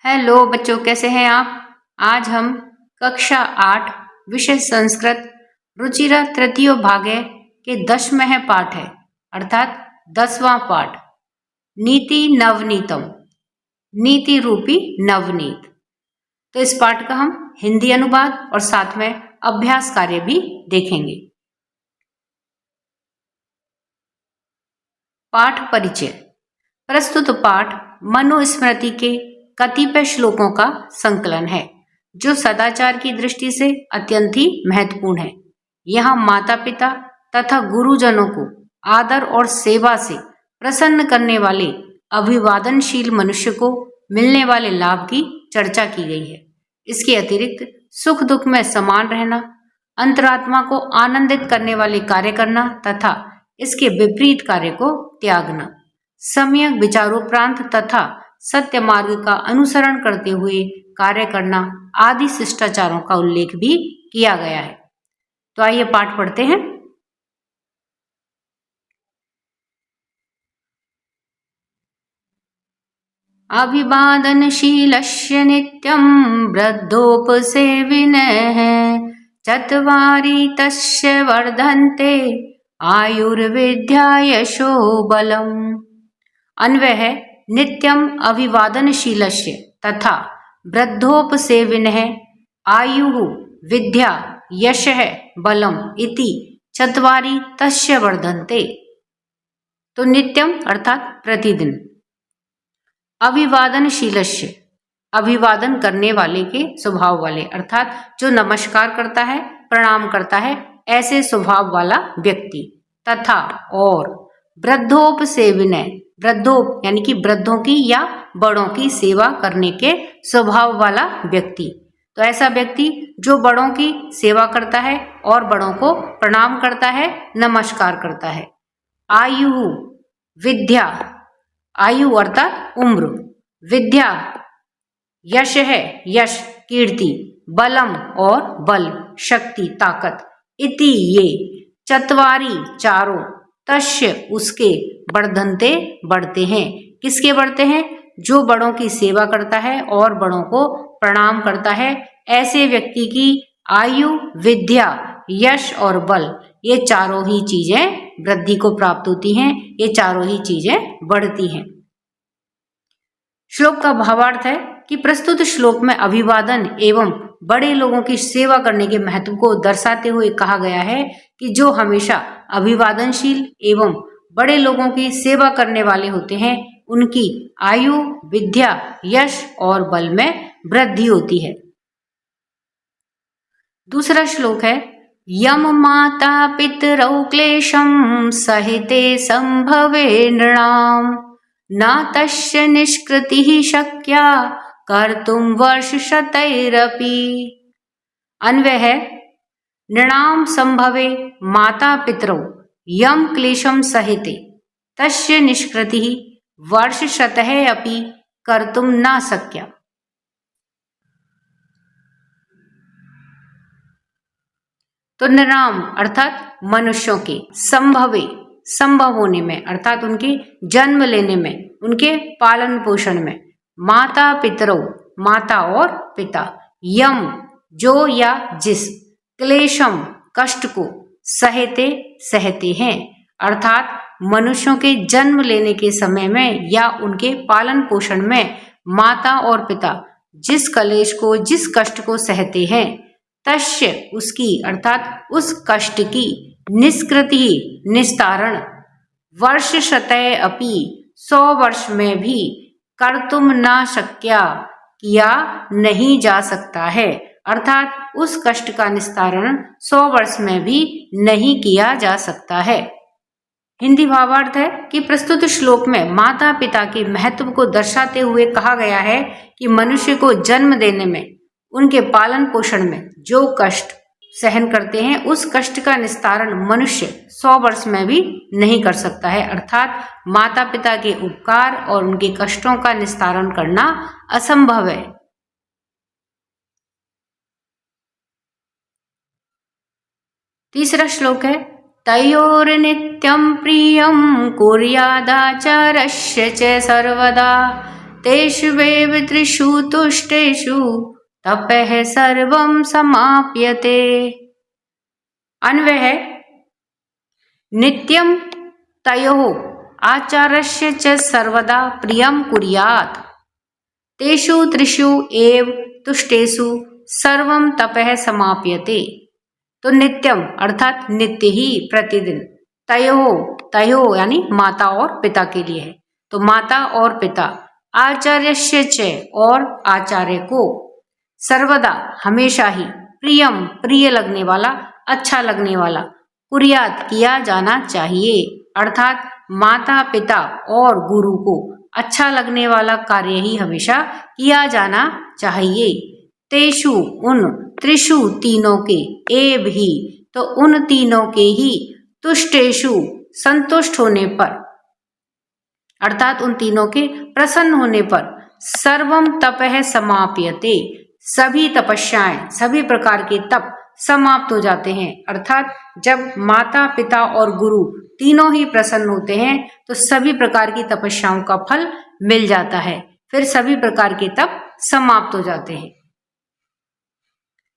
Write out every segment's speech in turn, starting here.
Hello बच्चों, कैसे हैं आप। आज हम कक्षा 8 विषय संस्कृत रुचिरा तृतीय भागे के 10वें पाठ है, अर्थात 10वां पाठ नीति नवनीतम, नीति रूपी नवनीत। तो इस पाठ का हम हिंदी अनुवाद और साथ में अभ्यास कार्य भी देखेंगे। पाठ परिचय। प्रस्तुत पाठ मनुस्मृति के कतिपय श्लोकों का संकलन है जो सदाचार की दृष्टि से अत्यंत ही महत्वपूर्ण है। यहाँ माता पिता तथा गुरुजनों को आदर और सेवा से प्रसन्न करने वाले अभिवादनशील मनुष्य को मिलने वाले लाभ की चर्चा की गई है। इसके अतिरिक्त सुख दुख में समान रहना, अंतरात्मा को आनंदित करने वाले कार्य करना तथा इसके विपरीत कार्य को त्यागना, सम्यक विचारोपरांत तथा सत्य मार्ग का अनुसरण करते हुए कार्य करना आदि शिष्टाचारों का उल्लेख भी किया गया है। तो आइए पाठ पढ़ते हैं। अभिवादनशीलस्य नित्यं वृद्धोपसेविनः चत्वारि तस्य वर्धन्ते आयुर्विद्या यशो बलम। अन्वय है नित्यम अभिवादनशीलस्य तथा वृद्धोपसेविनः आयुः विद्या यशः बलम इति चत्वारि तस्य वर्धन्ते। तो नित्यम अर्थात प्रतिदिन, अभिवादनशीलस्य अभिवादन करने वाले के स्वभाव वाले, अर्थात जो नमस्कार करता है, प्रणाम करता है, ऐसे स्वभाव वाला व्यक्ति, तथा और वृद्धोपसेविनः, वृद्धोप यानी कि वृद्धों की या बड़ों की सेवा करने के स्वभाव वाला व्यक्ति। तो ऐसा व्यक्ति जो बड़ों की सेवा करता है और बड़ों को प्रणाम करता है, नमस्कार करता है। आयु विद्या, आयु अर्थात उम्र, विद्या यश है, यश कीर्ति, बलम और बल शक्ति ताकत, इति ये चत्वारी चारों, तस्य उसके, वर्धन्ते बढ़ते हैं। किसके बढ़ते हैं? जो बड़ों की सेवा करता है और बड़ों को प्रणाम करता है, ऐसे व्यक्ति की आयु विद्या यश और बल, ये चारों ही चीजें वृद्धि को प्राप्त होती हैं, ये चारों ही चीजें बढ़ती हैं। श्लोक का भावार्थ है कि प्रस्तुत श्लोक में अभिवादन एवं बड़े लोगों की सेवा करने के महत्व को दर्शाते हुए कहा गया है कि जो हमेशा अभिवादनशील एवं बड़े लोगों की सेवा करने वाले होते हैं, उनकी आयु विद्या यश और बल में वृद्धि होती है। दूसरा श्लोक है यम माता पितरौ क्लेशं सहिते संभवे नृणाम न तस्य निष्कृतिः शक्या कर्तुं वर्षशतैरपि। अन्वय है नृणाम संभवे माता पितरौ यम क्लेशं सहिते तस्य निष्कृतिः वर्षशतः अपि कर्तुं न शक्या। तो नृणाम अर्थात मनुष्यों के, संभवे संभव होने में, अर्थात उनके जन्म लेने में, उनके पालन पोषण में, माता पितरौ माता और पिता, यम जो या जिस, क्लेशम कष्ट को, सहते सहते हैं, अर्थात मनुष्यों के जन्म लेने के समय में या उनके पालन पोषण में माता और पिता जिस कलेश को, जिस कष्ट को सहते हैं, तस्य उसकी अर्थात उस कष्ट की, निष्कृति निस्तारण, वर्ष शतय अपि 100 वर्ष में भी, कर्तुम न शक्या किया नहीं जा सकता है, अर्थात उस कष्ट का निस्तारण 100 वर्ष में भी नहीं किया जा सकता है। हिंदी भावार्थ है कि प्रस्तुत श्लोक में माता पिता के महत्व को दर्शाते हुए कहा गया है कि मनुष्य को जन्म देने में, उनके पालन पोषण में जो कष्ट सहन करते हैं, उस कष्ट का निस्तारण मनुष्य 100 वर्ष में भी नहीं कर सकता है, अर्थात माता पिता के उपकार और उनके कष्टों का निस्तारण करना असंभव है। तीसरा श्लोक है तयोर्नित्यं प्रियं कुर्यादाचारस्य च सर्वदा तेष्वेव त्रिषु तुष्टेषु तपः सर्वं समाप्यते। अन्वय है नित्यं तयोः आचार्यस्य च सर्वदा प्रियं कुर्यात् तेषु त्रिषु एव तुष्टेषु सर्वं तपः समाप्यते। तो नित्यम अर्थात नित्य ही प्रतिदिन, तयो यानी माता और पिता के लिए है, तो माता और पिता, आचार्यस्य च और आचार्य को, सर्वदा हमेशा ही, प्रियम प्रिय लगने वाला, अच्छा लगने वाला, कुर्यात किया जाना चाहिए, अर्थात माता पिता और गुरु को अच्छा लगने वाला कार्य ही हमेशा किया जाना चाहिए। तेषु उन, त्रिषु तीनों के, एव ही तो उन तीनों के ही, तुष्टेषु संतुष्ट होने पर, अर्थात उन तीनों के प्रसन्न होने पर, सर्वम तपः समाप्यते सभी तपस्याएं, सभी प्रकार के तप समाप्त हो जाते हैं। अर्थात जब माता पिता और गुरु तीनों ही प्रसन्न होते हैं तो सभी प्रकार की तपस्याओं का फल मिल जाता है, फिर सभी प्रकार के तप समाप्त हो जाते हैं।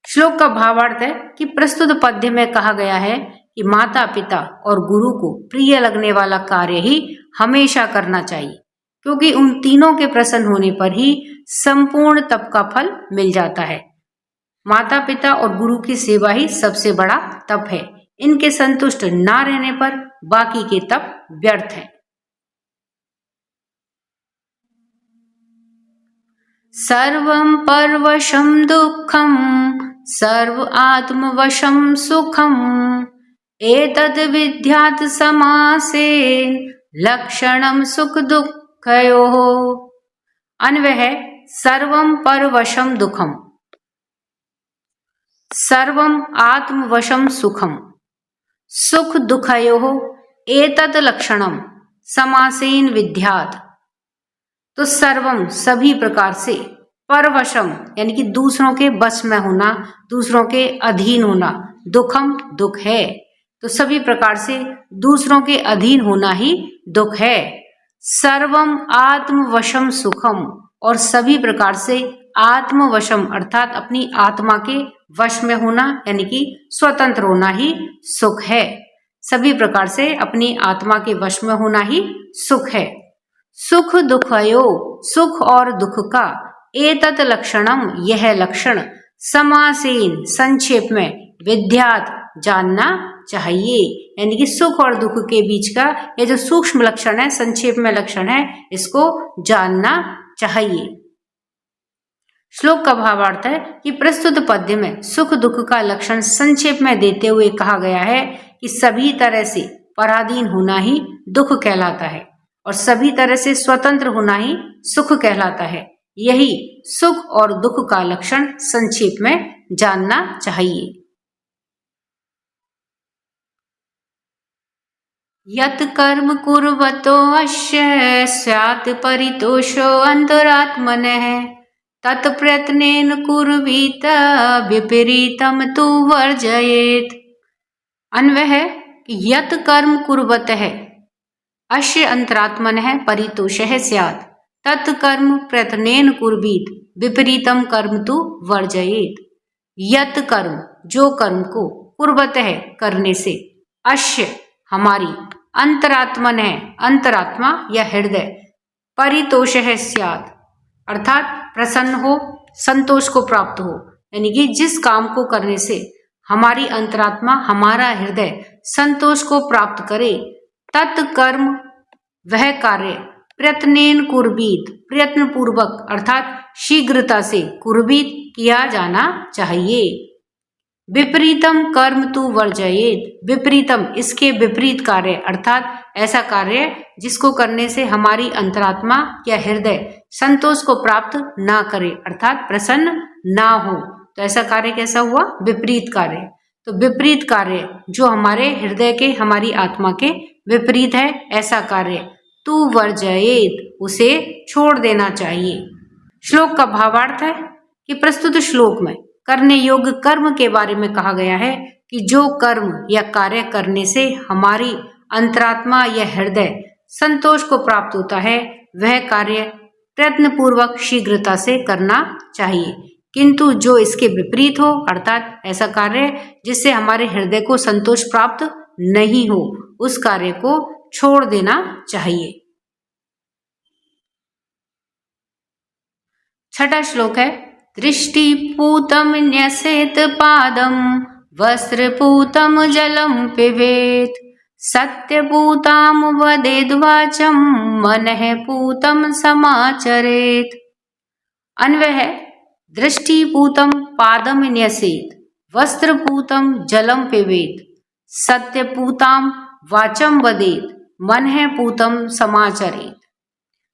श्लोक का भावार्थ है कि प्रस्तुत पद्य में कहा गया है कि माता पिता और गुरु को प्रिय लगने वाला कार्य ही हमेशा करना चाहिए, क्योंकि उन तीनों के प्रसन्न होने पर ही संपूर्ण तप का फल मिल जाता है। माता पिता और गुरु की सेवा ही सबसे बड़ा तप है, इनके संतुष्ट ना रहने पर बाकी के तप व्यर्थ हैं। सर्वं परवशं दुःखं सर्व आत्मवशं सुखम् एतद् विद्यात् समासेन लक्षणं सुख दुःखयोः। अन्वय है सर्वं परवशं दुःखम, सर्वं आत्मवशं सुखम, सुख दुःखयोः एतद् लक्षणं समासेन विद्यात्। तो सर्वम सभी प्रकार से, परवशम यानी कि दूसरों के बस में होना, दूसरों के अधीन होना, दुखम दुख है, तो सभी प्रकार से दूसरों के अधीन होना ही दुख है। सर्वम आत्मवशम सुखम, और सभी प्रकार से आत्मवशम अर्थात अपनी आत्मा के वश में होना यानी कि स्वतंत्र होना ही सुख है। सभी प्रकार से अपनी आत्मा के वश में होना ही सुख है। सुख दुःखयो, सुख और दुख का, एतत् लक्षणम यह लक्षण, समासेन संक्षेप में, विद्यात जानना चाहिए, यानी कि सुख और दुख के बीच का ये जो सूक्ष्म लक्षण है, संक्षेप में लक्षण है, इसको जानना चाहिए। श्लोक का भावार्थ है कि प्रस्तुत पद्य में सुख दुख का लक्षण संक्षेप में देते हुए कहा गया है कि सभी तरह से पराधीन होना ही दुख कहलाता है और सभी तरह से स्वतंत्र होना ही सुख कहलाता है। यही सुख और दुख का लक्षण संक्षेप में जानना चाहिए। यत् कर्म कुर्वतो अस्य स्यात् परितोषो अंतरात्मनः तत् प्रयत्नेन कुर्वीत विपरीतम तु वर्जयेत्। अन्वय है कि यत् कर्म कुर्वतः अस्य अंतरात्मनः परितोषः स्यात् तत् कर्म प्रयत्नेन कुर्वीत विपरीतम कर्म तु वर्जयेत्। यत् कर्म जो कर्म को, कुर्वतः करने से, अस्य हमारी, अंतरात्मनः अंतरात्मा या हृदय, परितोषः स्यात् अर्थात प्रसन्न हो, संतोष को प्राप्त हो, यानी कि जिस काम को करने से हमारी अंतरात्मा, हमारा हृदय संतोष को प्राप्त करे, तत्कर्म वह कार्य, प्रयत्नेन कुर्वीत प्रयत्न पूर्वक अर्थात शीघ्रता से, कुर्वीत किया जाना चाहिए। विपरीतम कर्म तु वर्जयेत, विपरीतम इसके विपरीत कार्य अर्थात ऐसा कार्य जिसको करने से हमारी अंतरात्मा या हृदय संतोष को प्राप्त ना करे अर्थात प्रसन्न ना हो, तो ऐसा कार्य कैसा हुआ? विपरीत कार्य। तो विपरीत कार्य जो हमारे हृदय के, हमारी आत्मा के विपरीत है, ऐसा कार्य तु वर्जयेत उसे छोड़ देना चाहिए। श्लोक का भावार्थ है कि प्रस्तुत श्लोक में करने योग्य कर्म के बारे में कहा गया है कि जो कर्म या कार्य करने से हमारी अंतरात्मा या हृदय संतोष को प्राप्त होता है, वह कार्य प्रयत्नपूर्वक शीघ्रता से करना चाहिए। किंतु जो इसके विपरीत हो, अर्थात ऐसा कार्य जिससे हमारे हृदय को संतोष प्राप्त नहीं हो, उस कार्य को छोड़ देना चाहिए। छठा श्लोक है, दृष्टिपूतम न्यसेत पादम वस्त्रपूतम जलम पिबेत सत्यपूताम वदेद वाचम मनः पूतम समाचरेत। अन्वय है, दृष्टिपूतम पादम न्यसेत वस्त्रपूतम जलम पिबेत सत्यपूताम वाचम वदेत मनः पूतम समाचरेत।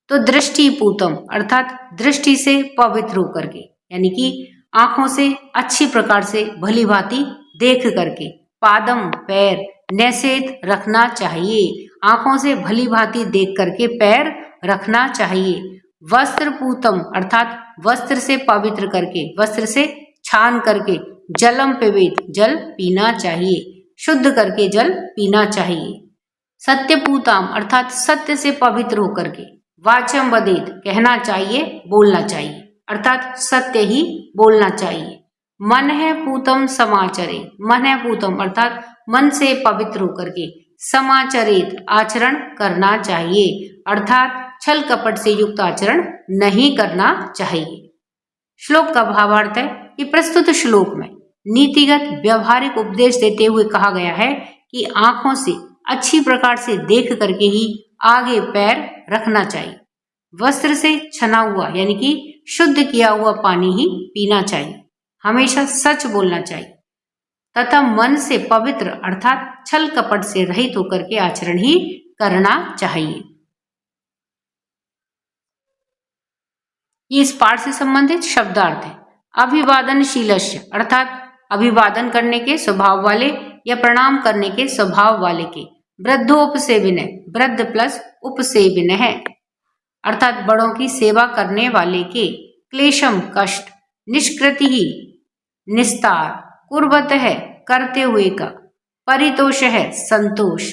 तो दृष्टिपूतम अर्थात दृष्टि से पवित्र होकर के, यानी कि आंखों से अच्छी प्रकार से भली भांति देख करके, पादम पैर नैसेत रखना चाहिए, आंखों से भली भांति देख करके पैर रखना चाहिए। वस्त्रपूतम अर्थात वस्त्र से पवित्र करके, वस्त्र से छान करके, जलम पिबेत जल पीना चाहिए, शुद्ध करके जल पीना चाहिए। सत्यपूताम अर्थात सत्य से पवित्र होकर के, वाचम वदेत कहना चाहिए, बोलना चाहिए, अर्थात सत्य ही बोलना चाहिए। मन है पूतम समाचरे, मन है पूतम अर्थात मन से पवित्र होकर के, समाचरित आचरण करना चाहिए, अर्थात छल कपट से युक्त आचरण नहीं करना चाहिए। श्लोक का भावार्थ है कि प्रस्तुत श्लोक में नीतिगत व्यवहारिक उपदेश देते हुए कहा गया है कि आंखों से अच्छी प्रकार से देख करके ही आगे पैर रखना चाहिए। वस्त्र से छना हुआ यानी कि शुद्ध किया हुआ पानी ही पीना चाहिए, हमेशा सच बोलना चाहिए तथा मन से पवित्र अर्थात छल कपट से रहित होकर के आचरण ही करना चाहिए। ये इस पाठ से संबंधित शब्दार्थ है। अभिवादनशीलस्य अर्थात अभिवादन करने के स्वभाव वाले या प्रणाम करने के स्वभाव वाले के। वृद्धोपसेविनय, वृद्ध प्लस उपसेविनय है अर्थात बड़ों की सेवा करने वाले के। क्लेशम कष्ट, निष्कृति ही निस्तार, कुर्वत है करते हुए का, परितोष है संतोष।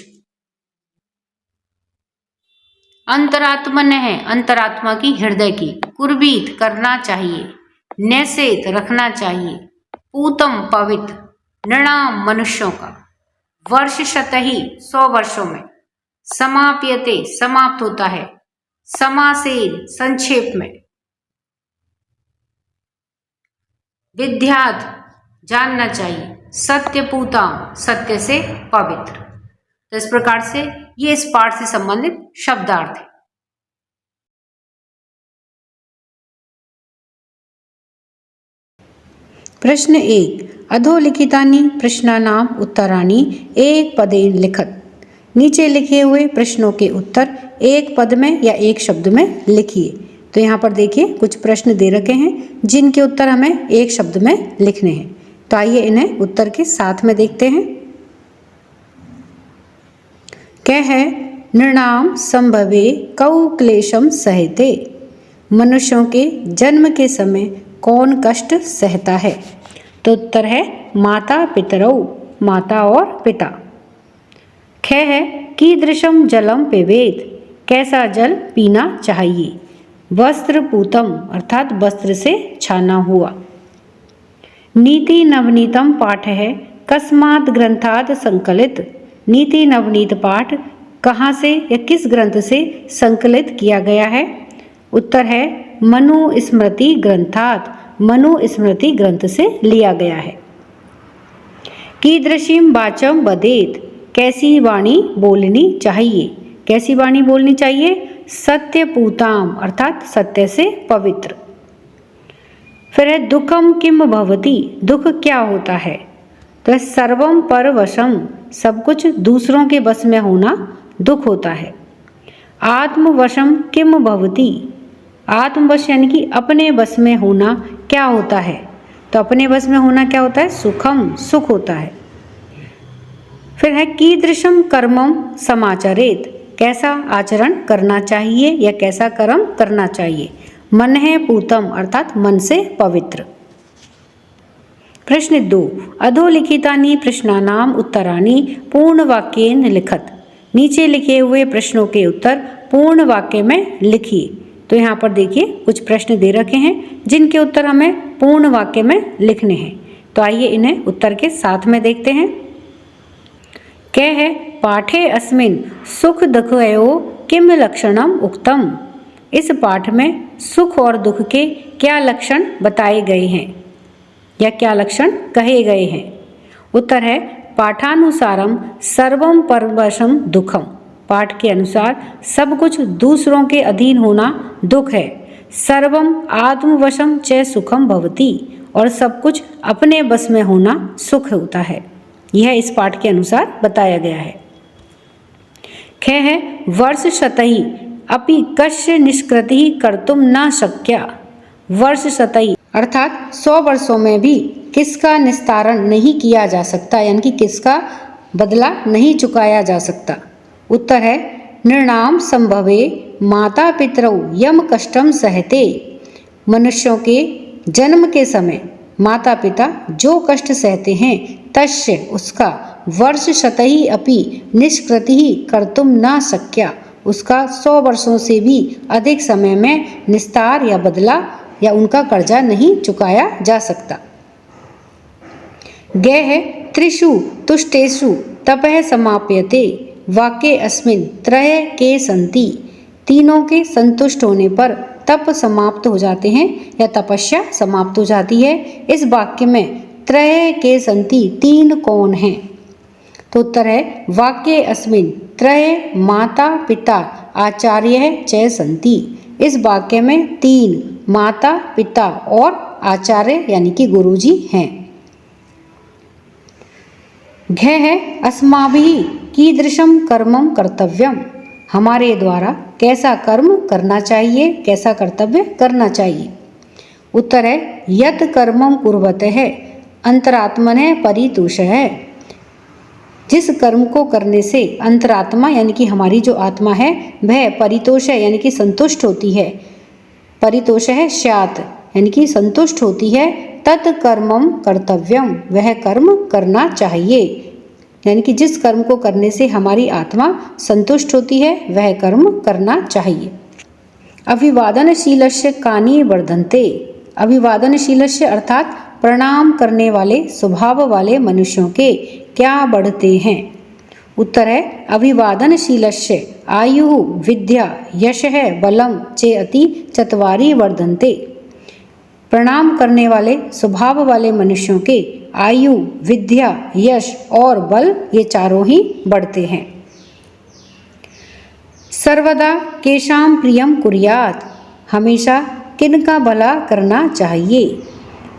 अंतरात्मन है अंतरात्मा की हृदय की। कुर्वीत करना चाहिए, नैसेत रखना चाहिए, पूतम पवित्र, नृणाम मनुष्यों का, वर्ष शतहि 100 वर्षों में, समाप्यते समाप्त होता है, समासेन संक्षेप में, विद्यात जानना चाहिए, सत्यपूताम सत्य से पवित्र। तो इस प्रकार से ये इस पाठ से संबंधित शब्दार्थ है। प्रश्न 1, अधोलिखितानि प्रश्नानाम उत्तराणि एक पदेन लिखत। नीचे लिखे हुए प्रश्नों के उत्तर एक पद में या एक शब्द में लिखिए। तो यहाँ पर देखिए कुछ प्रश्न दे रखे हैं जिनके उत्तर हमें एक शब्द में लिखने हैं। तो आइए इन्हें उत्तर के साथ में देखते हैं। क्या है, नृणाम संभवे कौ क्लेशम सहते। मनुष्यों के जन्म के समय कौन कष्ट सहता है? तो उत्तर है माता पितरौ, माता और पिता। ख है कीदृशम जलम पिबेत, कैसा जल पीना चाहिए। वस्त्र पूतम अर्थात वस्त्र से छाना हुआ। नीति नवनीतम पाठ है कस्मात् ग्रंथात् संकलित। नीति नवनीत पाठ कहाँ से या किस ग्रंथ से संकलित किया गया है? उत्तर है मनु स्मृति ग्रंथात्, मनु स्मृति ग्रंथ से लिया गया है। कीदृशीम वाचम वदेत, कैसी वाणी बोलनी चाहिए। कैसी वाणी बोलनी चाहिए? सत्यपूताम अर्थात सत्य से पवित्र। फिर है दुखम किम भवति, दुख क्या होता है? तो सर्वम परवशम, सब कुछ दूसरों के बस में होना दुख होता है। आत्मवशम किम भवति, आत्मवश यानी कि अपने बस में होना क्या होता है? तो अपने बस में होना क्या होता है? सुखम, सुख होता है। फिर है कीदृशम कर्मम समाचरेत, कैसा आचरण करना चाहिए या कैसा कर्म करना चाहिए। मन है पूतम अर्थात मन से पवित्र। प्रश्न 2, अधोलिखितानि प्रश्नानाम उत्तराणि पूर्ण वाक्येन लिखत। नीचे लिखे हुए प्रश्नों के उत्तर पूर्ण वाक्य में लिखिए। तो यहाँ पर देखिए कुछ प्रश्न दे रखे हैं जिनके उत्तर हमें पूर्ण वाक्य में लिखने हैं। तो आइए इन्हें उत्तर के साथ में देखते हैं। क्या है पाठे अस्मिन् सुख दुखयोः किम लक्षणम उक्तम। इस पाठ में सुख और दुख के क्या लक्षण बताए गए हैं या क्या लक्षण कहे गए हैं। उत्तर है पाठानुसारम सर्वम परवशम दुखम। पाठ के अनुसार सब कुछ दूसरों के अधीन होना दुख है। सर्वम आत्मवशम च सुखम भवति, और सब कुछ अपने बस में होना सुख होता है। यह इस पाठ के अनुसार बताया गया है। ख है वर्ष शतहि अपि कस्य निष्कृति कर्तुम न शक्या। वर्ष शतहि अर्थात 100 वर्षों में भी किसका निस्तारण नहीं किया जा सकता, यानी कि किसका बदला नहीं चुकाया जा सकता। उत्तर है नृणाम संभवे माता पितरौ यम कष्टम सहते। मनुष्यों के जन्म के समय माता पिता जो कष्ट सहते हैं तस्य उसका वर्ष शतहि अपि निष्कृति कर्तुम न शक्या, उसका 100 वर्षों से भी अधिक समय में निस्तार या बदला या उनका कर्जा नहीं चुकाया जा सकता। ग है त्रिषु तुष्टेषु तपः समाप्यते वाक्ये अस्मिन् त्रय के सन्ति। तीनों के संतुष्ट होने पर तप समाप्त हो जाते हैं या तपस्या समाप्त हो जाती है। इस वाक्य में त्रय के सन्ति 3 कौन हैं। तो उत्तर है वाक्ये अस्मिन् त्रय माता पिता आचार्य च सन्ति। इस वाक्य में 3 माता पिता और आचार्य यानी कि गुरुजी हैं। घ है अस्माभिः कीदृशं कर्मं कर्तव्यम। हमारे द्वारा कैसा कर्म करना चाहिए, कैसा कर्तव्य करना चाहिए। उत्तर है यत् कर्मं कुर्वतः अंतरात्मने परितुषः। जिस कर्म को करने से अंतरात्मा यानी कि हमारी जो आत्मा है वह परितोष है यानी कि संतुष्ट होती है। परितोष है स्यात् यानी कि संतुष्ट होती है। तत्कर्मम कर्तव्यम, वह कर्म करना चाहिए। यानी कि जिस कर्म को करने से हमारी आत्मा संतुष्ट होती है वह कर्म करना चाहिए। अभिवादनशीलस्य कानि वर्धन्ते। अभिवादनशीलस्य अर्थात प्रणाम करने वाले स्वभाव वाले मनुष्यों के क्या बढ़ते हैं। उत्तर है अभिवादनशीलस्य आयु विद्या यशः बलम चेति चत्वारि वर्धन्ते। प्रणाम करने वाले स्वभाव वाले मनुष्यों के आयु विद्या यश और बल ये चारों ही बढ़ते हैं। सर्वदा केशाम प्रियम कुर्यात्। हमेशा किनका भला करना चाहिए।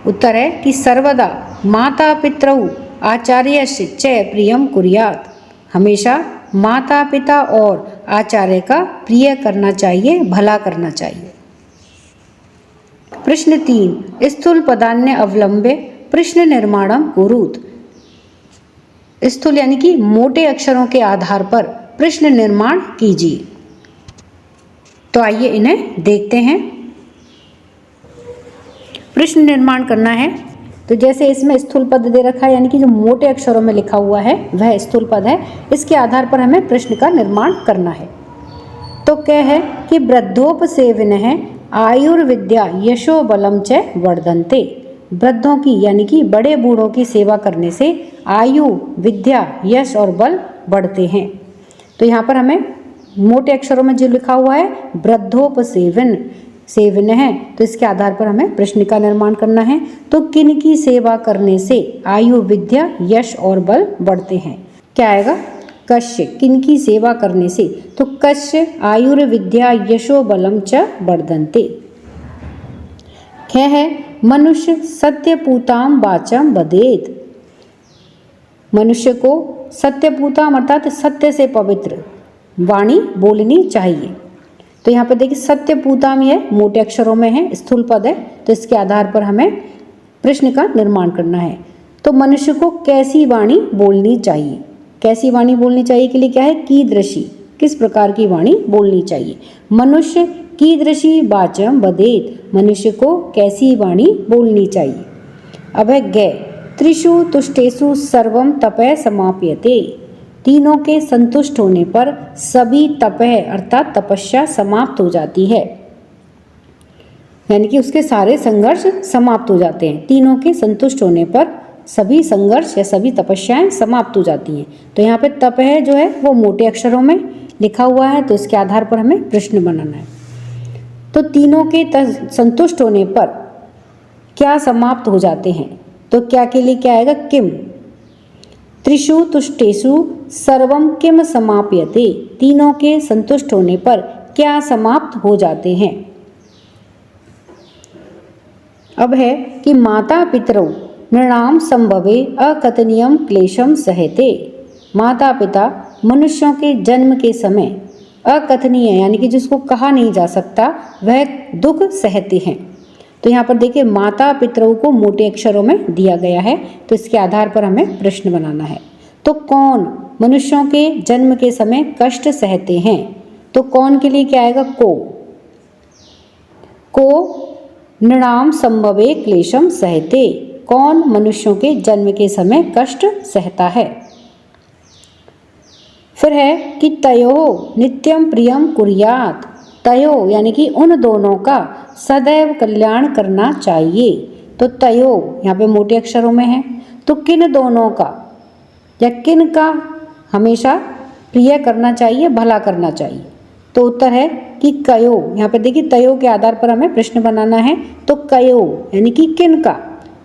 उत्तर है कि सर्वदा माता पितरौ आचार्यस्य च प्रियम कुर्यात्। हमेशा माता पिता और आचार्य का प्रिय करना चाहिए, भला करना चाहिए। प्रश्न 3 स्थूल पदान्य अवलंब्य प्रश्न निर्माणम कुरुत। स्थूल यानी कि मोटे अक्षरों के आधार पर प्रश्न निर्माण कीजिए। तो आइए इन्हें देखते हैं। प्रश्न निर्माण करना है तो जैसे इसमें स्थूल पद दे रखा है यानी कि जो मोटे अक्षरों में लिखा हुआ है वह स्थूल पद है। इसके आधार पर हमें प्रश्न का निर्माण करना है। तो क्या है कि वृद्धोपसेविनः आयुर्विद्या यशो बलम च वर्धन्ते। वृद्धों की यानी कि बड़े बूढ़ों की सेवा करने से आयु विद्या यश और बल बढ़ते हैं। तो यहाँ पर हमें मोटे अक्षरों में जो लिखा हुआ है वृद्धोपसेवन सेवन है, तो इसके आधार पर हमें प्रश्न का निर्माण करना है। तो किन की सेवा करने से आयु विद्या यश और बल बढ़ते हैं। क्या आएगा कस्य, किन की सेवा करने से, तो कस्य आयुर्विद्या यशो बलम च वर्धन्ते। ख है मनुष्य सत्यपूताम वाचम वदेत। मनुष्य को सत्यपूताम अर्थात सत्य से पवित्र वाणी बोलनी चाहिए। तो यहाँ पर देखिए सत्यपूताम यह मोटे अक्षरों में है, स्थूल पद है, तो इसके आधार पर हमें प्रश्न का निर्माण करना है। तो मनुष्य को कैसी वाणी बोलनी चाहिए। कैसी वाणी बोलनी चाहिए के लिए क्या है कीदृशी, किस प्रकार की वाणी बोलनी चाहिए। मनुष्य कीदृशी वाचम वदेत, मनुष्य को कैसी वाणी बोलनी चाहिए। अब है ग त्रिषु तुष्टेषु सर्वम तपः समाप्यते। तीनों के संतुष्ट होने पर सभी तपः अर्थात तपस्या समाप्त हो जाती है। यानी कि उसके सारे संघर्ष समाप्त हो जाते हैं। तीनों के संतुष्ट होने पर सभी संघर्ष या सभी तपस्याएं समाप्त हो जाती हैं। तो यहाँ पे तप है जो है वो मोटे अक्षरों में लिखा हुआ है, तो इसके आधार पर हमें प्रश्न बनाना है। तो तीनों के संतुष्ट होने पर क्या समाप्त हो जाते हैं, तो क्या के लिए क्या आएगा, किम। त्रिषु तुष्टेषु सर्वम किम समाप्यते, तीनों के संतुष्ट होने पर क्या समाप्त हो जाते हैं। अब है कि माता पितरौ नृणाम संभवे अकथनीयम क्लेशम सहते, माता पिता मनुष्यों के जन्म के समय अकथनीय यानी कि जिसको कहा नहीं जा सकता वह दुख सहते हैं। तो यहाँ पर देखिए माता पितरों को मोटे अक्षरों में दिया गया है, तो इसके आधार पर हमें प्रश्न बनाना है। तो कौन मनुष्यों के जन्म के समय कष्ट सहते हैं, तो कौन के लिए क्या आएगा, को नृणाम संभवे क्लेशम सहते, कौन मनुष्यों के जन्म के समय कष्ट सहता है। फिर है कि तयो नित्यम प्रियम कुर्यात, तयो यानी कि उन दोनों का सदैव कल्याण करना चाहिए। तो तयो यहाँ पे मोटे अक्षरों में है, तो किन दोनों का या किन का हमेशा प्रिय करना चाहिए, भला करना चाहिए। तो उत्तर है कि कयो। यहाँ पे देखिए तयो के आधार पर हमें प्रश्न बनाना है। तो कयो यानी कि किन का,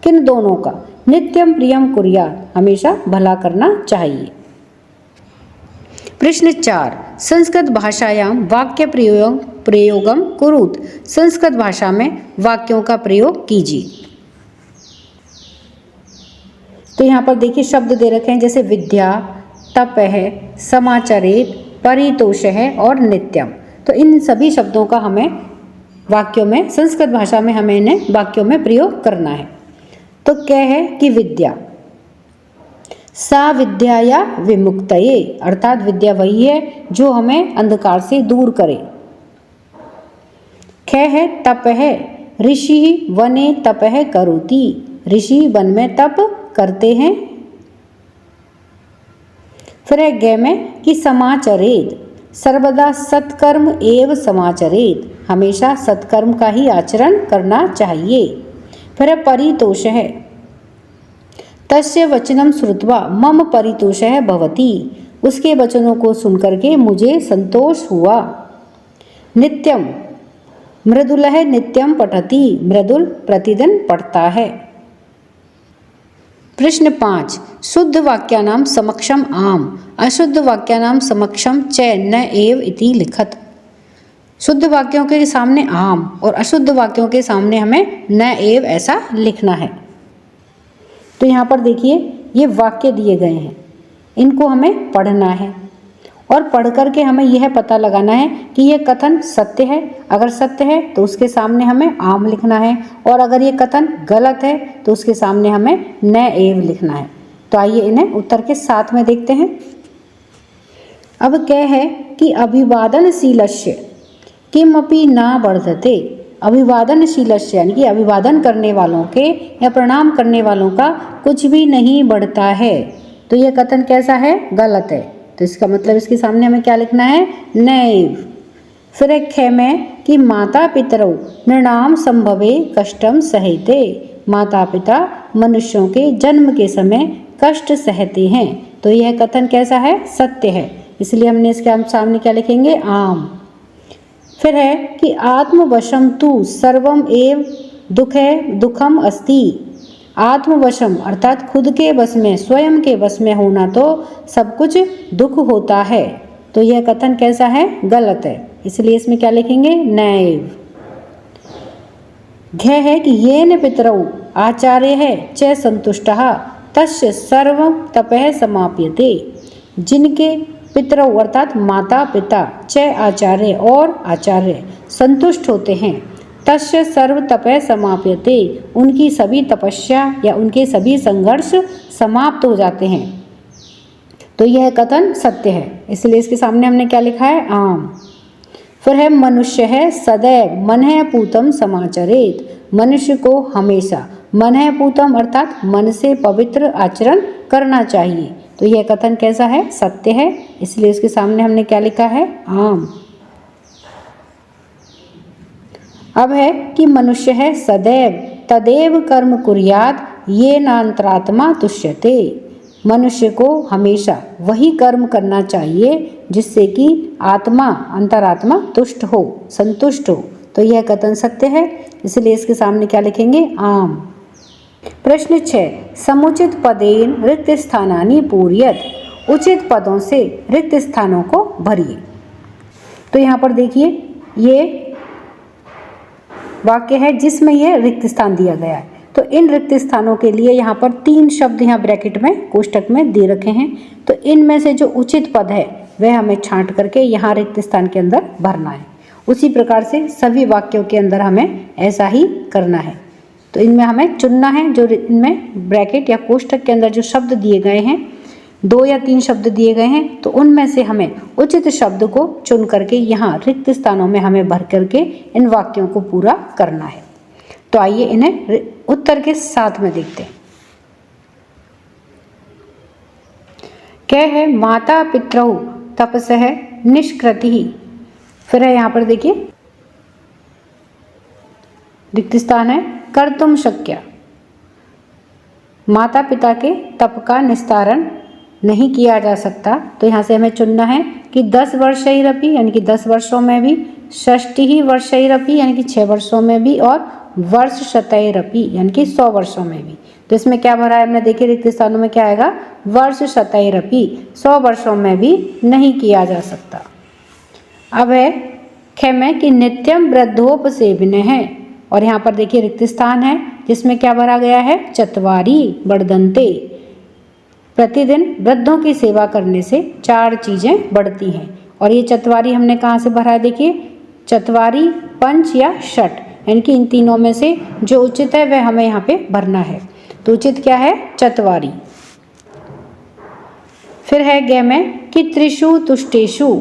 किन दोनों का नित्यम प्रियम कुर्यात, हमेशा भला करना चाहिए। प्रश्न 4, संस्कृत भाषायाम वाक्य प्रयोगम कुरुत, संस्कृत भाषा में वाक्यों का प्रयोग कीजिए। तो यहाँ पर देखिए शब्द दे रखे हैं, जैसे विद्या, तप है, समाचरित, परितोष है और नित्यम। तो इन सभी शब्दों का हमें वाक्यों में, संस्कृत भाषा में हमें इन्हें वाक्यों में प्रयोग करना है। तो क्या है कि विद्या, सा विद्या या विमुक्तये, अर्थात विद्या वही है जो हमें अंधकार से दूर करे। ख है तप है, ऋषि वने तप है करोति, ऋषि वन में तप करते हैं। फिर है ग में कि समाचरेत, सर्वदा सत्कर्म एव समाचरेत, हमेशा सत्कर्म का ही आचरण करना चाहिए। फिर है परितोष है, तस्य वचनम श्रुत्वा मम परितोषः भवति, उसके वचनों को सुनकर के मुझे संतोष हुआ। नित्यम, मृदुलः नित्यम पठति, मृदुल प्रतिदिन पढ़ता है। प्रश्न 5, शुद्ध वाक्यानाम समक्षम आम, अशुद्ध वाक्यानाम समक्षम च न एव इति लिखत। शुद्ध वाक्यों के सामने आम और अशुद्ध वाक्यों के सामने हमें न एव ऐसा लिखना है। तो यहाँ पर देखिए ये वाक्य दिए गए हैं, इनको हमें पढ़ना है और पढ़ करके हमें यह पता लगाना है कि यह कथन सत्य है। अगर सत्य है तो उसके सामने हमें आम लिखना है, और अगर ये कथन गलत है तो उसके सामने हमें न एव लिखना है। तो आइए इन्हें उत्तर के साथ में देखते हैं। अब क्या है कि अभिवादनशीलस्य किमपि न वर्धते, अभिवादनशीलस्य यानी कि अभिवादन करने वालों के या प्रणाम करने वालों का कुछ भी नहीं बढ़ता है। तो यह कथन कैसा है, गलत है। तो इसका मतलब इसके सामने हमें क्या लिखना है, नैव। फिर एक ख में कि माता पितरौ नृणाम संभवे कष्टम सहते, माता पिता मनुष्यों के जन्म के समय कष्ट सहते हैं। तो यह कथन कैसा है, सत्य है, इसलिए हमने इसके सामने क्या लिखेंगे, आम। फिर है कि आत्मवशम तु सर्वम एव दुखम अस्ति, आत्मवशम अर्थात खुद के बस में, स्वयं के बस में होना तो सब कुछ दुख होता है। तो यह कथन कैसा है, गलत है, इसलिए इसमें क्या लिखेंगे, नैव। घ है कि येन पितरौ आचार्य है च संतुष्टः तस्य सर्व तपः समाप्यते, जिनके पितरौ अर्थात माता पिता, च आचार्य और आचार्य संतुष्ट होते हैं, तस्य सर्व तपः समाप्यते, उनकी सभी तपस्या या उनके सभी संघर्ष समाप्त हो जाते हैं। तो यह कथन सत्य है, इसलिए इसके सामने हमने क्या लिखा है, आम। फिर है मनुष्य है सदैव मनः पूतम समाचरेत, मनुष्य को हमेशा मनः पूतम अर्थात मन से पवित्र आचरण करना चाहिए। तो यह कथन कैसा है, सत्य है, इसलिए इसके सामने हमने क्या लिखा है, आम। अब है कि मनुष्य है सदैव तदेव कर्म कुर्यात् ये नान्तरात्मा तुष्यते। मनुष्य को हमेशा वही कर्म करना चाहिए जिससे कि आत्मा अंतरात्मा तुष्ट हो, संतुष्ट हो। तो यह कथन सत्य है, इसलिए इसके सामने क्या लिखेंगे? आम। प्रश्न 6, समुचित पदेन रिक्त स्थानानि पूरयत। उचित पदों से रिक्त स्थानों को भरिए। तो यहाँ पर देखिए ये वाक्य है जिसमें यह रिक्त स्थान दिया गया है। तो इन रिक्त स्थानों के लिए यहाँ पर 3 शब्द यहाँ ब्रैकेट में कोष्टक में दे रखे हैं। तो इनमें से जो उचित पद है वह हमें छांट करके यहाँ रिक्त स्थान के अंदर भरना है। उसी प्रकार से सभी वाक्यों के अंदर हमें ऐसा ही करना है। तो इनमें हमें चुनना है, जो इनमें ब्रैकेट या कोष्टक के अंदर जो शब्द दिए गए हैं, 2 या 3 शब्द दिए गए हैं, तो उनमें से हमें उचित शब्द को चुन करके यहाँ रिक्त स्थानों में हमें भर करके इन वाक्यों को पूरा करना है। तो आइए इन्हें उत्तर के साथ में देखते हैं। क्या है? माता पितरौ तपसः निष्कृतिः। फिर है यहाँ पर देखिए रिक्त स्थान है कर्तुम शक्या। माता पिता के तप का निस्तारण नहीं किया जा सकता। तो यहाँ से हमें चुनना है कि 10 वर्षैरपि यानी कि 10 वर्षों में भी, षष्टिः वर्षैरपि यानी कि 6 वर्षों में भी, और वर्ष शतैरपि यानी कि 100 वर्षों में भी। तो इसमें क्या भरा है हमने? देखिए रिक्त स्थानों में क्या आएगा? वर्ष शतैरपि, 100 वर्षों में भी नहीं किया जा सकता। अब है खेमे कि नित्यम वृद्धोपसेविनः है, और यहाँ पर देखिए रिक्त स्थान है जिसमें क्या भरा गया है? चत्वारि वर्धन्ते। प्रतिदिन वृद्धों की सेवा करने से 4 चीजें बढ़ती हैं। और ये चत्वारि हमने कहाँ से भरा है? देखिए चत्वारि, पंच या षट, यानी कि इन तीनों में से जो उचित है वह हमें यहाँ पे भरना है। तो उचित क्या है? चत्वारि। फिर है ग में कि त्रिषु तुष्टेषु,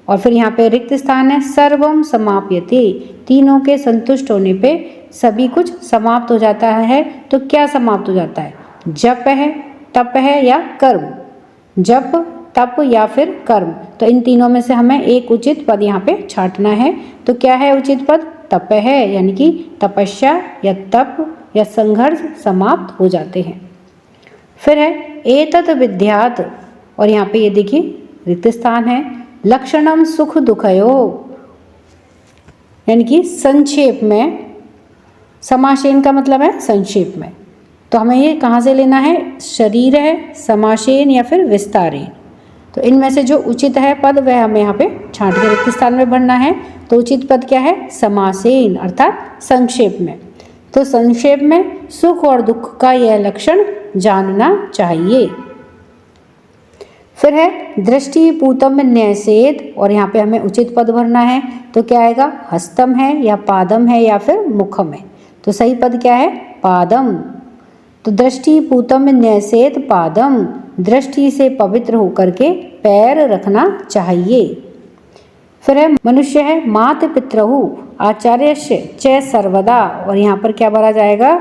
और फिर यहाँ पे रिक्त स्थान है सर्वम समाप्यते। तीनों के संतुष्ट होने पे सभी कुछ समाप्त हो जाता है। तो क्या समाप्त हो जाता है? जप है, तप है या कर्म। जप, तप या फिर कर्म। तो इन तीनों में से हमें एक उचित पद यहाँ पे छांटना है। तो क्या है उचित पद? तप है, यानी कि तपस्या या तप या संघर्ष समाप्त हो जाते हैं। फिर है एतत् विद्यात्, और यहाँ पे ये देखिए रिक्त स्थान है लक्षणम सुख दुखयो, यानी कि संक्षेप में। समासेन का मतलब है संक्षेप में। तो हमें ये कहाँ से लेना है? शरीर है, समासेन या फिर विस्तारेण। तो इनमें से जो उचित है पद वह हमें यहाँ पे छांट के रिक्त स्थान में भरना है। तो उचित पद क्या है? समासेन अर्थात संक्षेप में। तो संक्षेप में सुख और दुख का यह लक्षण जानना चाहिए। फिर है दृष्टि पूतम न्यासेत, और यहाँ पे हमें उचित पद भरना है। तो क्या आएगा? हस्तम है या पादम है या फिर मुखम है। तो सही पद क्या है? पादम। तो दृष्टि पूतम न्यासेत पादम, दृष्टि से पवित्र होकर के पैर रखना चाहिए। फिर है मनुष्य है मात पितरहु आचार्यस्य च सर्वदा, और यहाँ पर क्या भरा जाएगा?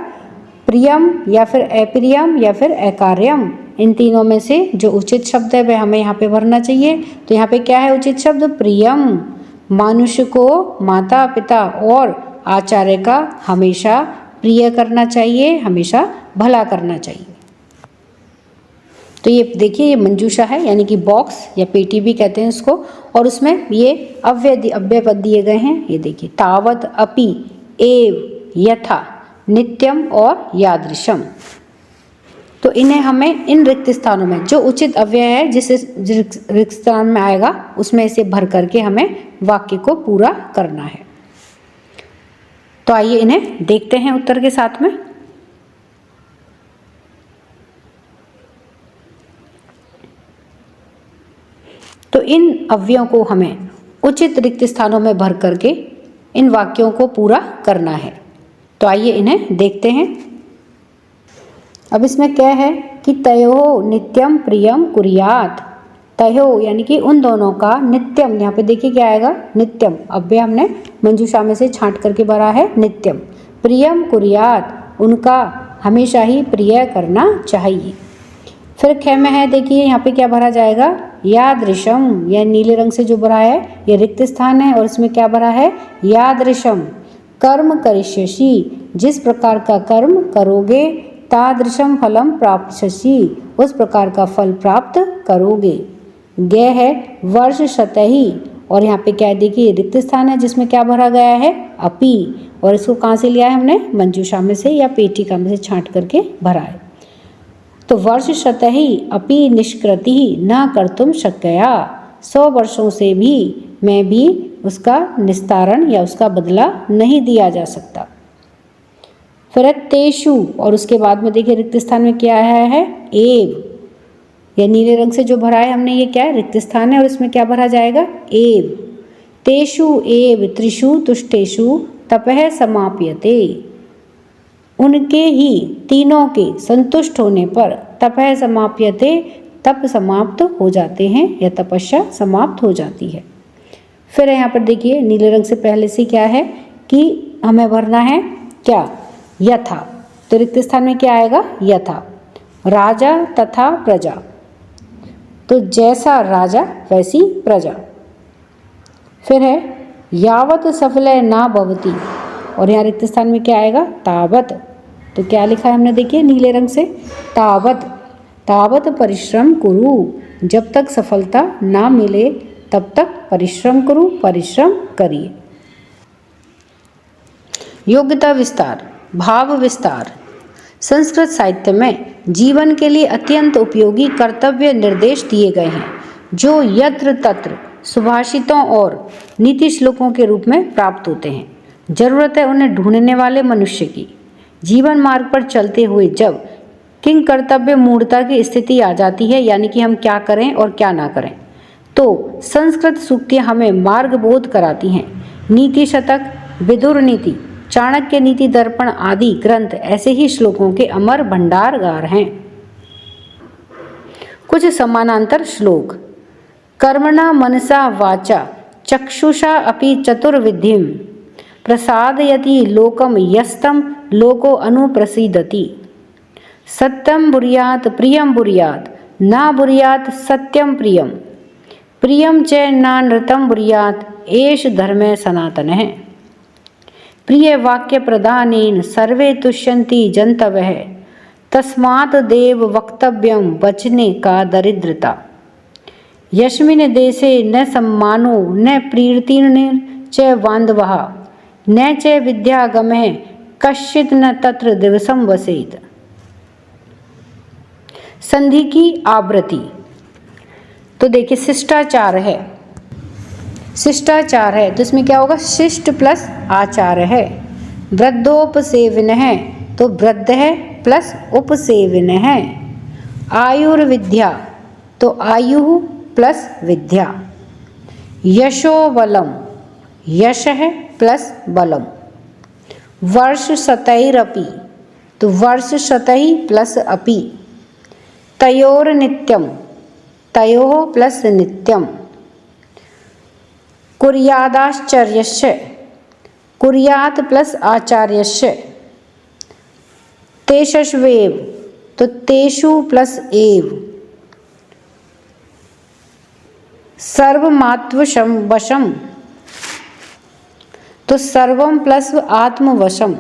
प्रियम या फिर अप्रियम या फिर अकार्यम। इन तीनों में से जो उचित शब्द है वह हमें यहाँ पे भरना चाहिए। तो यहाँ पे क्या है उचित शब्द? प्रियम। मनुष्य को माता पिता और आचार्य का हमेशा प्रिय करना चाहिए, हमेशा भला करना चाहिए। तो ये देखिए ये मंजूषा है, यानी कि बॉक्स या पेटी भी कहते हैं इसको, और उसमें ये अव्यय पद दिए गए हैं। ये देखिए तावत, अपि, एव, यथा, नित्यम और यादृशम। तो इन्हें हमें इन रिक्त स्थानों में जो उचित अव्यय है जिस रिक्त स्थान में आएगा उसमें इसे भर करके हमें वाक्य को पूरा करना है। तो आइए इन्हें देखते हैं उत्तर के साथ में। तो इन अव्ययों को हमें उचित रिक्त स्थानों में भर करके इन वाक्यों को पूरा करना है। तो आइए इन्हें देखते हैं। अब इसमें क्या है कि तयो नित्यम प्रियम कुर्यात। तयो यानी कि उन दोनों का, नित्यम यहाँ पे देखिए क्या आएगा? नित्यम। अव्यय हमने मंजूषा में से छांट करके भरा है नित्यम। प्रियम कुर्यात, उनका हमेशा ही प्रिय करना चाहिए। फिर ख में है देखिए यहाँ पे क्या भरा जाएगा? यादृशम। यह नीले रंग से जो भरा है ये रिक्त स्थान है, और इसमें क्या भरा है? यादृशम। कर्म करिष्यसि, जिस प्रकार का कर्म करोगे, तादृशम फलम प्राप्स्यसि, उस प्रकार का फल प्राप्त करोगे। गय है वर्ष शतहि, और यहाँ पे क्या है देखिए रिक्त स्थान है जिसमें क्या भरा गया है, अपि, और इसको कहाँ से लिया है हमने, मंजूषा में से या पेटिका में से छांट करके भरा है। तो वर्ष शतहि अपि निष्कृति न कर्तुम शक्यया, 100 वर्षों से भी मैं भी उसका निस्तारण या उसका बदला नहीं दिया जा सकता। फिर तेषु, और उसके बाद में देखिए रिक्त स्थान में क्या है एव, या नीले रंग से जो भरा है हमने ये क्या है, रिक्त स्थान है, और इसमें क्या भरा जाएगा, एव। तेषु एव त्रिषु तुष्टेषु तपः समाप्यते, उनके ही तीनों के संतुष्ट होने पर तपः समाप्यते, तप समाप्त हो जाते हैं या तपस्या समाप्त हो जाती है। फिर यहाँ पर देखिए नीले रंग से पहले से क्या है कि हमें भरना है क्या, यथा, तो रिक्त स्थान में क्या आएगा, यथा राजा तथा प्रजा, तो जैसा राजा वैसी प्रजा। फिर है यावत सफल ना भवती, और यहाँ रिक्त स्थान में क्या आएगा, तावत, तो क्या लिखा है हमने देखिए नीले रंग से, तावत, तावत परिश्रम कुरु, जब तक सफलता ना मिले तब तक परिश्रम करो, परिश्रम करिए। योग्यता विस्तार, भाव विस्तार। संस्कृत साहित्य में जीवन के लिए अत्यंत उपयोगी कर्तव्य निर्देश दिए गए हैं, जो यत्र तत्र सुभाषितों और नीति श्लोकों के रूप में प्राप्त होते हैं। जरूरत है उन्हें ढूंढने वाले मनुष्य की। जीवन मार्ग पर चलते हुए जब किंग कर्तव्य मूढ़ता की स्थिति आ जाती है, यानी कि हम क्या करें और क्या ना करें, तो संस्कृत सूक्तियाँ हमें मार्गबोध कराती हैं। नीति शतक, विदुर नीति, चाणक्य नीति दर्पण आदि ग्रंथ ऐसे ही श्लोकों के अमर भंडारगार हैं। कुछ समानांतर श्लोक। कर्मणा मनसा वाचा चक्षुषा अपि चतुर्विधिम प्रसादयति लोकम यस्तम लोको अनुप्रसीदति। सत्यम बुर्यात प्रियम बुर्यात ना बुर्यात सत्यम प्रियम, प्रियम च नानृतम बुर्यात एष धर्मे सनातनः। प्रिय वाक्य प्रदानेन सर्वे तुष्यन्ति जन्तवः, तस्मात् देव वक्तव्यम वचने का दरिद्रता। यस्मिन् देशे न सम्मानो न प्रीतिर्न च बान्धवः न च विद्यागमः कश्चित् न तत्र दिवसं वसेत्। संधि की आवृत्ति। तो देखिए शिष्टाचार है, शिष्टाचार है तो इसमें क्या होगा, शिष्ट प्लस आचार है। वृद्धोपसेविन है तो वृद्ध है प्लस उपसेविन है। आयुर्विद्या तो आयु प्लस विद्या। यशो बलम, यश है प्लस बलम। वर्ष शतैरपि तो वर्ष शतै प्लस अपि। तयोर नित्यम, तयोः प्लस नित्यम। कुर्यादाश्चर्यस्य, कुर्यात् प्लस आचार्यस्य। तेषस्वेव तो तेषु प्लस एव। सर्वमात्मवशम वशम तो सर्वम प्लस आत्मवशम।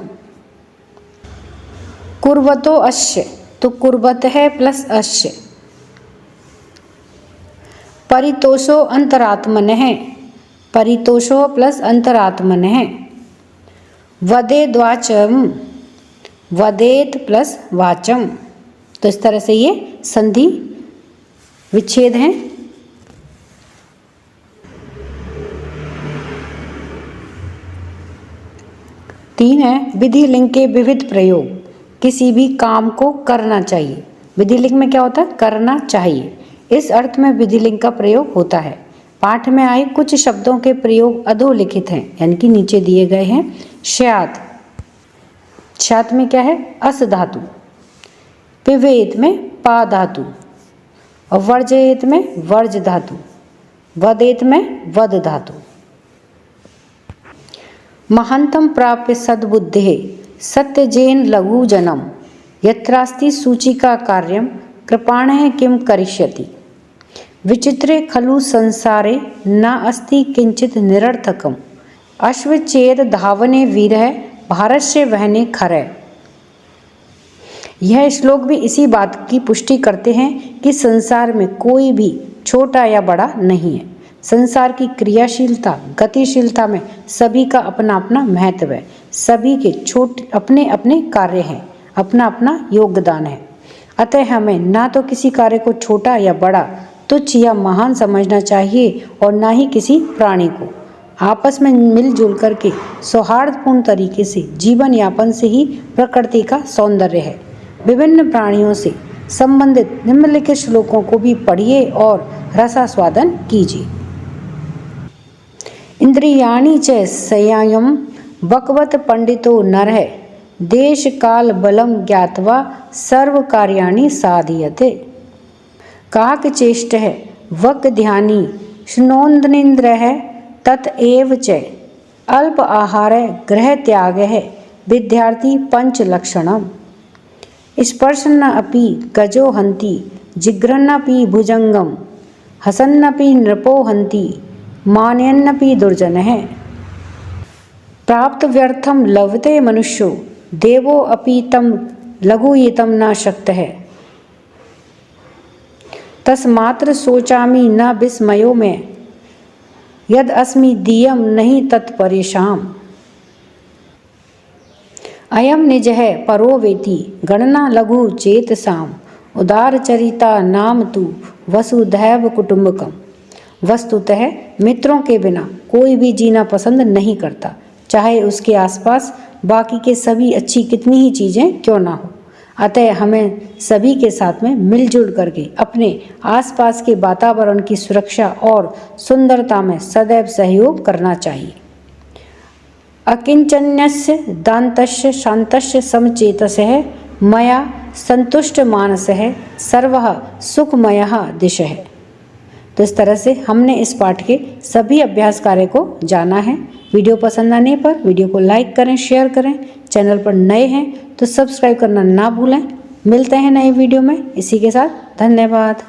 कुर्वतो अस्य तो कुर्वत है प्लस अस्य। परितोषो अंतरात्मन है, परितोषो प्लस अंतरात्मन है। वदेद वाचम, वदेत प्लस वाचम। तो इस तरह से ये संधि विच्छेद हैं। तीन है विधि लिंग के विविध प्रयोग। किसी भी काम को करना चाहिए, विधि लिंग में क्या होता है, करना चाहिए, इस अर्थ में विधि लिंग का प्रयोग होता है। पाठ में आए कुछ शब्दों के प्रयोग अधोलिखित हैं, यानी कि नीचे दिए गए हैं। स्यात्, स्यात् में क्या है, अस धातु। पिबेत में पा धातु, और वर्जयेत में वर्ज धातु। वदेत में वद धातु। महांतम प्राप्य सद्बुद्धे सत्यजेन लघु जनम, यत्रास्ति सूचिका कार्यम कृपाणः किम करिष्यति। विचित्रे खलु संसारे न अस्ति किंचित निरर्थकम, अश्वचेत धावने वीरः भारत से वहने खरः। यह श्लोक भी इसी बात की पुष्टि करते हैं कि संसार में कोई भी छोटा या बड़ा नहीं है। संसार की क्रियाशीलता गतिशीलता में सभी का अपना अपना महत्व है। सभी के छोटे अपने अपने कार्य हैं, अपना अपना योगदान है। अतः हमें ना तो किसी कार्य को छोटा या बड़ा, तुच्छ या महान समझना चाहिए और ना ही किसी प्राणी को। आपस में मिलजुल करके सौहार्दपूर्ण तरीके से जीवन यापन से ही प्रकृति का सौंदर्य है। विभिन्न प्राणियों से संबंधित निम्नलिखित श्लोकों को भी पढ़िए और रसास्वादन कीजिए। इंद्रियाणि च संयम बकवत पंडितो नरः देश काल बलम ज्ञात्वा सर्व कार्याणि साधयते। काक चेष्टः वक ध्यानी शृणोन्द्रिन्द्रः ततएव च अल्प आहार गृह त्यागः विद्यार्थी पंच लक्षणम। स्पर्शन अपि गजो हन्ति जिघ्रन्नपि भुजंगम हसन्नपि नृपो हन्ति मानयन्नपि दुर्जनः। प्राप्त व्यर्थम लभते मनुष्यो देवो अपि तम लघुयितुं न शक्तः। तस्मात्र सोचामि न विस्मयो में यद अस्मि दीयम नहीं तत्परेशाम। अयम निजः परो वेति गणना लघु चेतसाम उदार चरिता नाम तु वसुधैव कुटुंबकम। वस्तुतः मित्रों के बिना कोई भी जीना पसंद नहीं करता, चाहे उसके आसपास बाकी के सभी अच्छी कितनी ही चीज़ें क्यों ना हो। अतः हमें सभी के साथ में मिलजुल करके अपने आसपास के वातावरण की सुरक्षा और सुंदरता में सदैव सहयोग करना चाहिए। अकिंचन्यस्य दान्तस्य शान्तस्य समचेतसः मया संतुष्ट मानसः सर्वः सुखमयः दिशः। तो इस तरह से हमने इस पाठ के सभी अभ्यास कार्य को जाना है। वीडियो पसंद आने पर वीडियो को लाइक करें, शेयर करें। चैनल पर नए हैं तो सब्सक्राइब करना ना भूलें। मिलते हैं नए वीडियो में। इसी के साथ धन्यवाद।